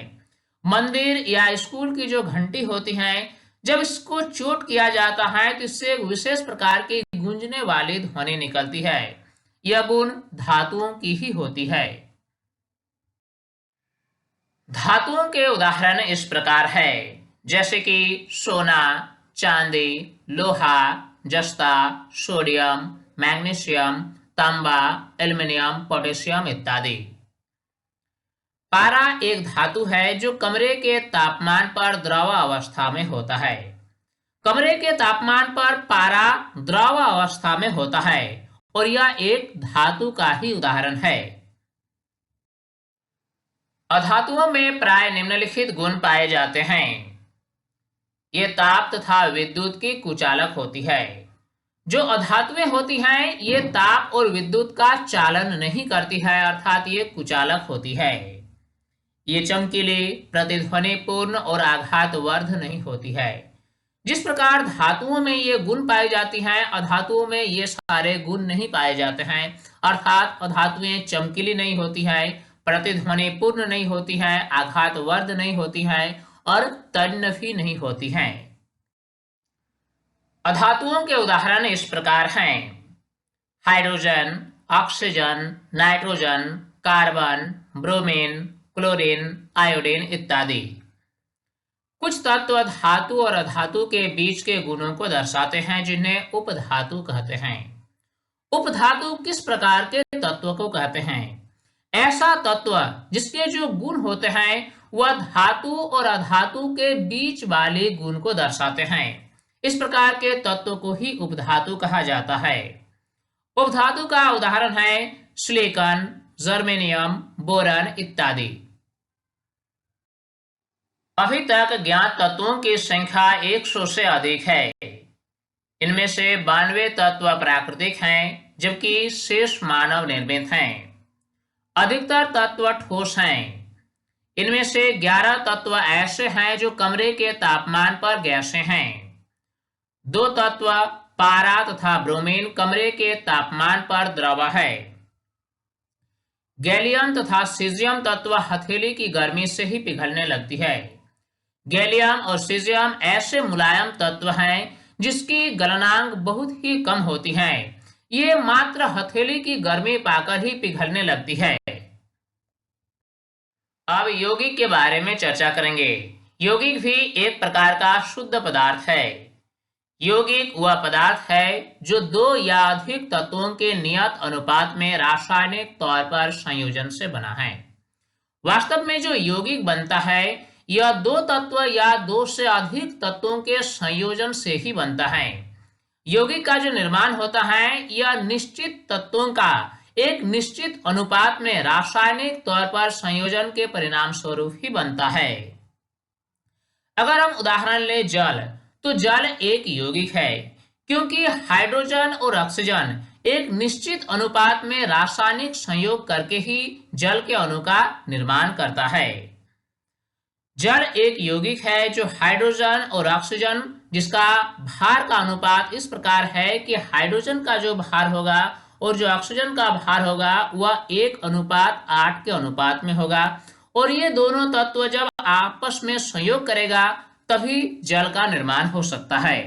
मंदिर या स्कूल की जो घंटी होती हैं, जब इसको चोट किया जाता है तो इससे एक विशेष प्रकार की गूंजने वाली ध्वनि निकलती है। यह गुण धातुओं की ही होती है। धातुओं के उदाहरण इस प्रकार है, जैसे कि सोना, चांदी, लोहा, जस्ता, सोडियम, मैग्नीशियम, तांबा, एल्युमिनियम, पोटेशियम इत्यादि। पारा एक धातु है जो कमरे के तापमान पर द्रव अवस्था में होता है। कमरे के तापमान पर पारा द्रव अवस्था में होता है और यह एक धातु का ही उदाहरण है। अधातुओं में प्राय निम्नलिखित गुण पाए जाते हैं। ये ताप तथा विद्युत की कुचालक होती है। जो अधातुएं होती हैं ये ताप और विद्युत का चालन नहीं करती है, अर्थात ये कुचालक होती है। ये चमकीली, प्रतिध्वनिपूर्ण और आघातवर्ध नहीं होती है। जिस प्रकार धातुओं में ये गुण पाई जाती हैं, अधातुओं में ये सारे गुण नहीं पाए जाते हैं, अर्थात अधातुएं चमकीली नहीं होती है, प्रतिध्वनिपूर्ण नहीं होती है, आघातवर्ध नहीं होती है और तन्नफी नहीं होती हैं। अधातुओं के उदाहरण इस प्रकार हैं: hydrogen, oxygen, nitrogen, carbon, bromine, chlorine, iodine इत्यादि। कुछ तत्व धातु और अधातु के बीच के गुणों को दर्शाते हैं, जिन्हें उपधातु कहते हैं। उपधातु किस प्रकार के तत्व को कहते हैं? ऐसा तत्व जिसके जो गुण होते हैं वह धातु और अधातु के बीच वाले गुण को दर्शाते हैं। इस प्रकार के तत्व को ही उपधातु कहा जाता है। उपधातु का उदाहरण है सिलिकॉन, जर्मेनियम, बोरन इत्यादि। अभी तक ज्ञात तत्वों की संख्या 100 से अधिक है। इनमें से 92 तत्व प्राकृतिक हैं, जबकि शेष मानव निर्मित हैं। अधिकतर तत्व ठोस हैं। इनमें से 11 तत्व ऐसे हैं जो कमरे के तापमान पर गैसें हैं। 2 तत्व पारा तथा ब्रोमीन कमरे के तापमान पर द्रव है। गैलियम तथा सीजियम तत्व हथेली की गर्मी से ही पिघलने लगती है। गैलियम और सीजियम ऐसे मुलायम तत्व हैं जिसकी गलनांक बहुत ही कम होती है। ये मात्र हथेली की गर्मी पाकर ही पिघलने लगती है। अब यौगिक के बारे में चर्चा करेंगे। यौगिक भी एक प्रकार का शुद्ध पदार्थ है। यौगिक वह पदार्थ है जो 2 या अधिक तत्वों के नियत अनुपात में रासायनिक तौर पर संयोजन से बना है। वास्तव में जो यौगिक बनता है यह 2 तत्व या 2 से अधिक तत्वों के संयोजन से ही बनता है। यौगिक का जो निर्माण होता है यह निश्चित तत्वों का एक निश्चित अनुपात में रासायनिक तौर पर संयोजन के परिणाम स्वरूप ही बनता है। अगर हम उदाहरण लें जल, तो जल एक यौगिक है, क्योंकि हाइड्रोजन और ऑक्सीजन एक निश्चित अनुपात में रासायनिक संयोग करके ही जल के अणु का निर्माण करता है। जल एक यौगिक है जो हाइड्रोजन और ऑक्सीजन जिसका भार का अनुपात इस प्रकार है कि हाइड्रोजन का जो भार होगा और जो ऑक्सीजन का भार होगा वह 1:8 के अनुपात में होगा, और ये दोनों तत्व जब आपस में संयोग करेगा तभी जल का निर्माण हो सकता है।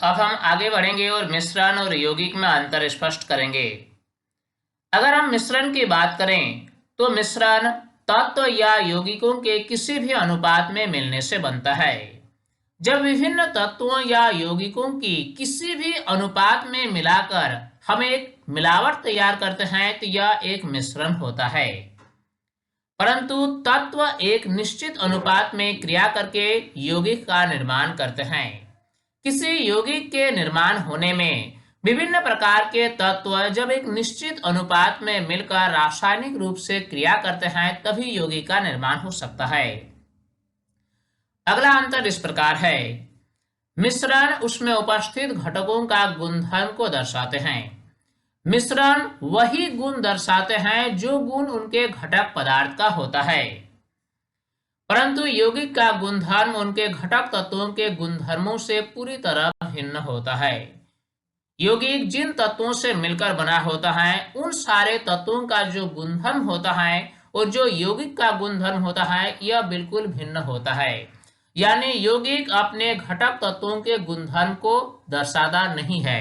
अब हम आगे बढ़ेंगे और मिश्रण और यौगिक में अंतर स्पष्ट करेंगे। अगर हम मिश्रण की बात करें तो मिश्रण तत्व या यौगिकों के किसी भी अनुपात में मिलने से बनता है। जब विभिन्न तत्वों या यौगिकों की किसी भी अनुपात में मिलाकर हम एक मिलावट तैयार करते हैं तो यह एक मिश्रण होता है। परंतु तत्व एक निश्चित अनुपात में क्रिया करके यौगिक का निर्माण करते हैं। किसी यौगिक के निर्माण होने में विभिन्न प्रकार के तत्व जब एक निश्चित अनुपात में मिलकर रासायनिक रूप से क्रिया करते हैं तभी यौगिक का निर्माण हो सकता है। अगला अंतर इस प्रकार है, मिश्रण उसमें उपस्थित घटकों का गुणधर्म को दर्शाते हैं। मिश्रण वही गुण दर्शाते हैं जो गुण उनके घटक पदार्थ का होता है, परंतु यौगिक का गुणधर्म उनके घटक तत्वों के गुणधर्मों से पूरी तरह भिन्न होता है। यौगिक जिन तत्वों से मिलकर बना होता है उन सारे तत्वों का जो गुणधर्म होता है और जो यौगिक का गुणधर्म होता है यह बिल्कुल भिन्न होता है। यानी यौगिक अपने घटक तत्वों के गुणधर्म को दर्शाता नहीं है।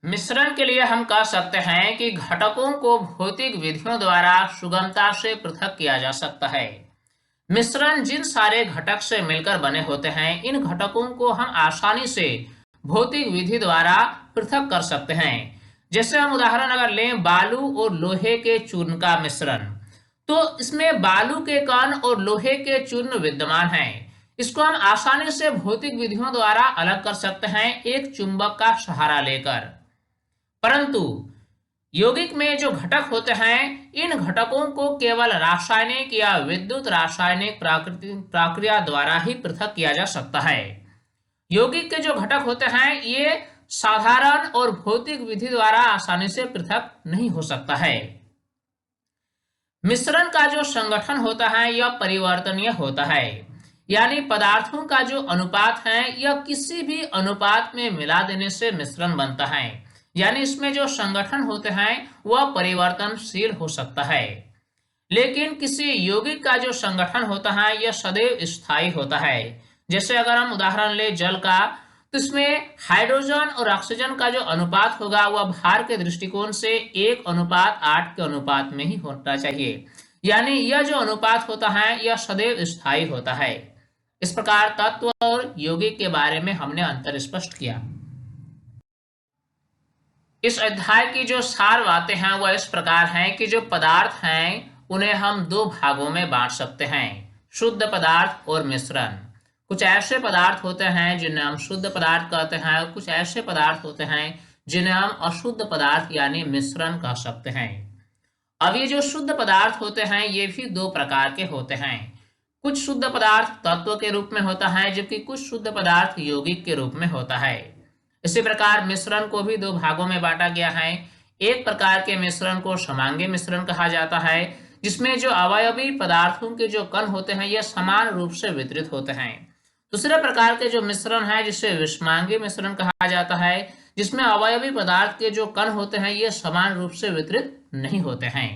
मिश्रण के लिए हम कह सकते हैं कि घटकों को भौतिक विधियों द्वारा सुगमता से पृथक किया जा सकता है। मिश्रण जिन सारे घटक से मिलकर बने होते हैं, इन घटकों को हम आसानी से भौतिक विधि द्वारा पृथक कर सकते हैं। जैसे हम उदाहरण अगर लें बालू और लोहे के चूर्ण का मिश्रण, तो इसमें बालू के कण और लोहे के चूर्ण विद्यमान हैं। इसको हम आसानी से भौतिक विधियों द्वारा अलग कर सकते हैं एक चुंबक का सहारा लेकर। परंतु यौगिक में जो घटक होते हैं, इन घटकों को केवल रासायनिक या विद्युत रासायनिक प्रक्रिया द्वारा ही पृथक किया जा सकता है। यौगिक के जो घटक होते हैं, ये साधारण और भौतिक विधि द्वारा आसानी से पृथक नहीं हो सकता है। मिश्रण का जो संगठन होता है यह परिवर्तनीय होता है, यानी पदार्थों का जो अनुपात है यह किसी भी अनुपात में मिला देने से मिश्रण बनता है, यानी इसमें जो संगठन होते हैं वह परिवर्तनशील हो सकता है। लेकिन किसी यौगिक का जो संगठन होता है यह सदैव स्थायी होता है। जैसे अगर हम उदाहरण ले जल का, तो इसमें हाइड्रोजन और ऑक्सीजन का जो अनुपात होगा वह भार के दृष्टिकोण से 1:8 के अनुपात में ही होना चाहिए, यानी यह जो अनुपात होता है यह सदैव स्थायी होता है। इस प्रकार तत्व और यौगिक के बारे में हमने अंतर स्पष्ट किया। इस अध्याय की जो सार बातें हैं वह इस प्रकार हैं कि जो पदार्थ हैं उन्हें हम दो भागों में बांट सकते हैं, शुद्ध पदार्थ और मिश्रण। कुछ ऐसे पदार्थ होते हैं जिन्हें हम शुद्ध पदार्थ कहते हैं और कुछ ऐसे पदार्थ होते हैं जिन्हें हम अशुद्ध पदार्थ यानी मिश्रण कह सकते हैं। अब ये जो शुद्ध पदार्थ होते हैं ये भी दो प्रकार के होते हैं। कुछ शुद्ध पदार्थ तत्व के रूप में होता है, जबकि कुछ शुद्ध पदार्थ यौगिक के रूप में होता है। इसी प्रकार मिश्रण को भी दो भागों में बांटा गया है। एक प्रकार के मिश्रण को समांगी मिश्रण कहा जाता है, जिसमें जो अवयवी पदार्थों के जो कण होते हैं यह समान रूप से वितरित होते हैं। दूसरे प्रकार के जो मिश्रण है जिसे विषमांगी मिश्रण कहा जाता है, जिसमें अवयवी पदार्थ के जो कण होते हैं ये समान रूप से वितरित नहीं होते हैं।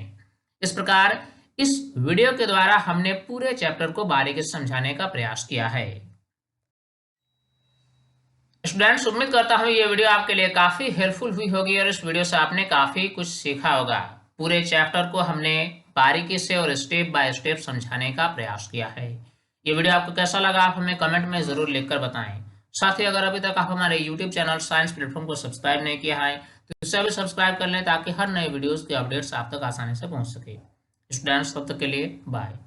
इस प्रकार इस वीडियो के द्वारा हमने पूरे चैप्टर को बारीकी से समझाने का प्रयास किया है। स्टूडेंट्स, उम्मीद करता हूँ ये वीडियो आपके लिए काफी हेल्पफुल हुई होगी और इस वीडियो से आपने काफी कुछ सीखा होगा। पूरे चैप्टर को हमने बारीकी से और स्टेप बाय स्टेप समझाने का प्रयास किया है। ये वीडियो आपको कैसा लगा आप हमें कमेंट में जरूर लिखकर बताएं। साथ ही अगर अभी तक आप हमारे यूट्यूब चैनल साइंस प्लेटफॉर्म को सब्सक्राइब नहीं किया है तो इसे भी सब्सक्राइब कर लें ताकि हर नए वीडियोस के अपडेट्स आप तक आसानी से पहुंच सके। स्टूडेंट्स, तब तक के लिए बाय।